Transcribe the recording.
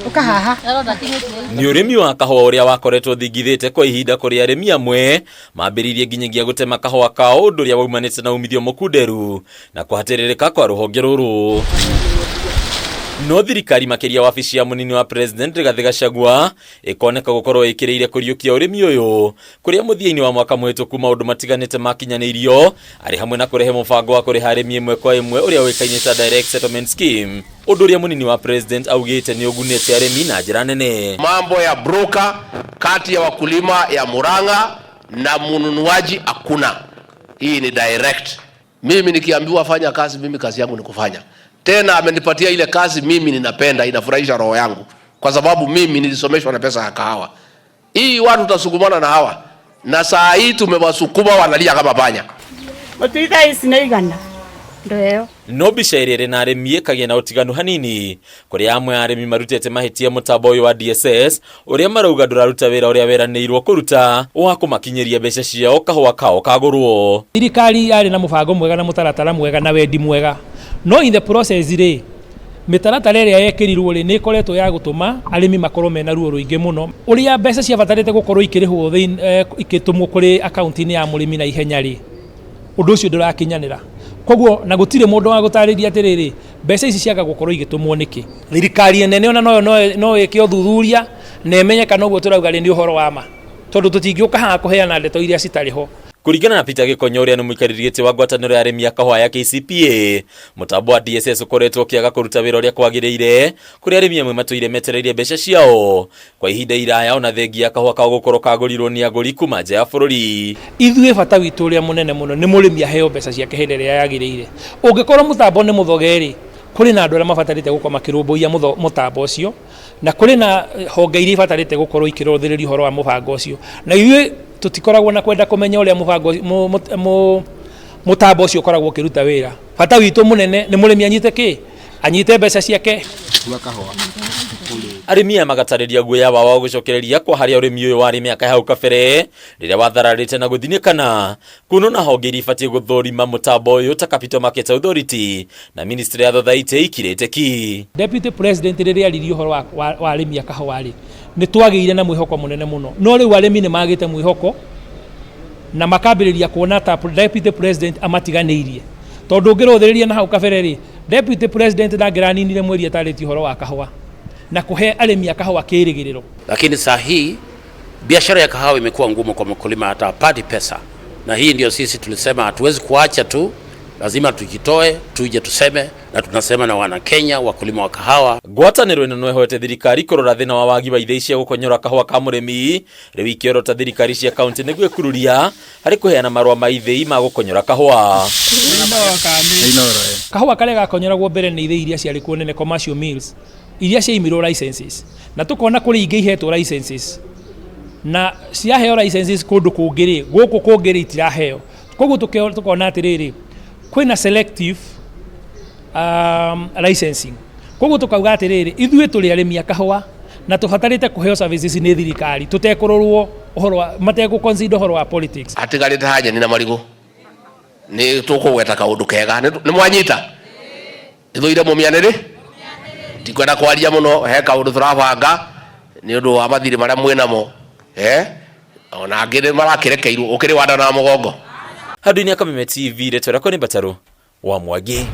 ukahaha ni urimi wa kahua uria wakoretwo thingithite kwa ihinda kuri arimi amwe mambiririe nginyagia gutema kahua kao undu uria waumanite na umithio mukunderu na kuhatiririka kwa ruhonge ruru. No thirikari makiria wabici ya munini wa president Rigathi Gachagua ikoneka gukorwo ikiriire kuriukia urimi uyu kuria muthiaini wa mwaka muhituku maundu matiganite makinyanirio ari hamwe na kurehe mubango wa kuriha arimi imwe kwa imwe uria wikaine ta direct settlement scheme, undu uria munini wa president augite ni ugunite arimi na njira nene. Mambo ya broker kati ya wakulima ya Murang'a na mnunuaji hakuna, hii ni direct. Mimi nikiambiwa fanya kazi, mimi kazi yangu ni kufanya. Tena amenipatia ile kazi mimi ninapenda, inafurahisha roho yangu kwa sababu mimi nilisomeshwa na pesa ya kahawa. Hii watu tasukumana na hawa na saa hii tumewasukuma wanalia kama panya. Otita isinaigana. Ndio. No bishairire na arimi kagia na utiganu hanini kuri amwe arimi marutete mahitia mutambo uyu wa DSS uria marauga nduraruta wira uria weranirwo kuruta wa kumakinyiria mbeca ciao kahua kao kagurwo. Thirikari yari na mubango mwega na mutaratara mwega na wendi mwega, no in the process ri mitaratara iria yekirirwo ri ni ikoretwo ya gutuma arimi makorwo mena ruo ruingi muno uria mbeca cia batarite gukorwo ikirihwo ikitumwo kuri akaunti-ini ya murimi na ihenya ri undu ucio ndurakinyanira. Koguo na gutire mundu wa gutariria atiriri mbeca ici ciaga gukorwo igitumwo niki. Thirikari nene ona no ike uthuthuria na imenye kana uguo turauga ri ni uhoro wa ma, tondu tutingiuka haha kuheana ndeto iria citariho. Kuringana na Peter Gikonyo uria ni muikariritie wa ngwataniro ya arimi ya kahua ya KCPA, mutambo wa DSS ukoretwo kiaga kuruta wira uria kwagiriire kuri arimi amwe matuire metereirie mbeca ciao kwa ihinda iraya ona thengi ya kahua kao gukorwo kagurirwo ni aguri kuma nja ya bururi. Ithuĩ bata witũ uria munene muno ni murimi aheo mbeca ciake hĩndĩ ĩrĩa yagĩrĩire. Ũngĩkorwo mutambo ni muthogeri kuri na andũ arĩa mabatarĩte gũkorwo makĩrũmbũiya mutambo ũcio na kuri na honge iria ibatarĩte gũkorwo ikĩrũthĩrĩria ũhoro wa mũbango ũcio, na ithuĩ tutikoragwo na kwenda kumenya uria mubango mutambo ucio ukoragwo ukiruta wira. Bata witũ munene ni murimi anyite mbeca ciake. Arimi magatariria guoya wao gucokereria kwa haria urimi uyu wari miaka hau kabere riria wathararite na guthinikana kuno na honge ibatie guthorima mutambo uyu ta Capital Market Authority na Ministry ya Thothaitĩ ikirite ki. Deputy President riria aririo horo wa arimi akahwa ri ni twagĩire na mwihoko munene muno, no riu arimi ni magite mwihoko na makambĩrĩria kuona ta Deputy President amatiganĩirie, tondu ngĩrũthĩrĩria na hau kabere ri Deputy President ndangĩraninire mweri atarĩtie horo wa kahwa na kuhe arimi ya kahwa kĩrĩgĩrĩro. Lakini saa hii biashara ya kahawa imekuwa ngumu kwa mkulima, hata apati pesa, na hii ndio sisi tulisema hatuwezi kuacha tu, lazima tujitoe, tuje tuseme, na tunasema na wana Kenya wakulima wa kahawa. Ngwatanĩro ĩno no ĩhoete thirikari kũrora thĩna wa wagi wa ithĩi cia gũkonyora kahua ka mũrĩmi rĩu ikĩorota thirikari cia kaunti nĩguo ĩkururia harĩ kũheana marũa ma ithĩi ma gũkonyora kahua. Kahua karĩa gakonyoragwo mbere nĩ ithĩi iria ciarĩ kuo nene commercial mills iria ciaimirwo licenses, na tukona kuri ingĩ ihetwo licenses na ciaheo licenses kundu kungiri guku kungiri itiraheo. Koguo tukona atiriri kwina selective licensing. Koguo tukauga atiriri ithuĩ tũrĩ arĩmi a kahua na tubatarĩte kuheo services nĩ thirikari, tutekurorwo uhoro wa matego consider uhoro wa politics. Atigarite haja ni na marigo ni tukugweta kaundu kega ni mwanyita ithuire mumianire tikwenda kwaria muno he kaundu turabanga ni undu wa mathiri maria mwinamo ona ngire marakirekeirwo ukiri wanda na mugongo. Handũ-inĩ ya Kameme TV retwera ko ni Bataru wa Mwangi.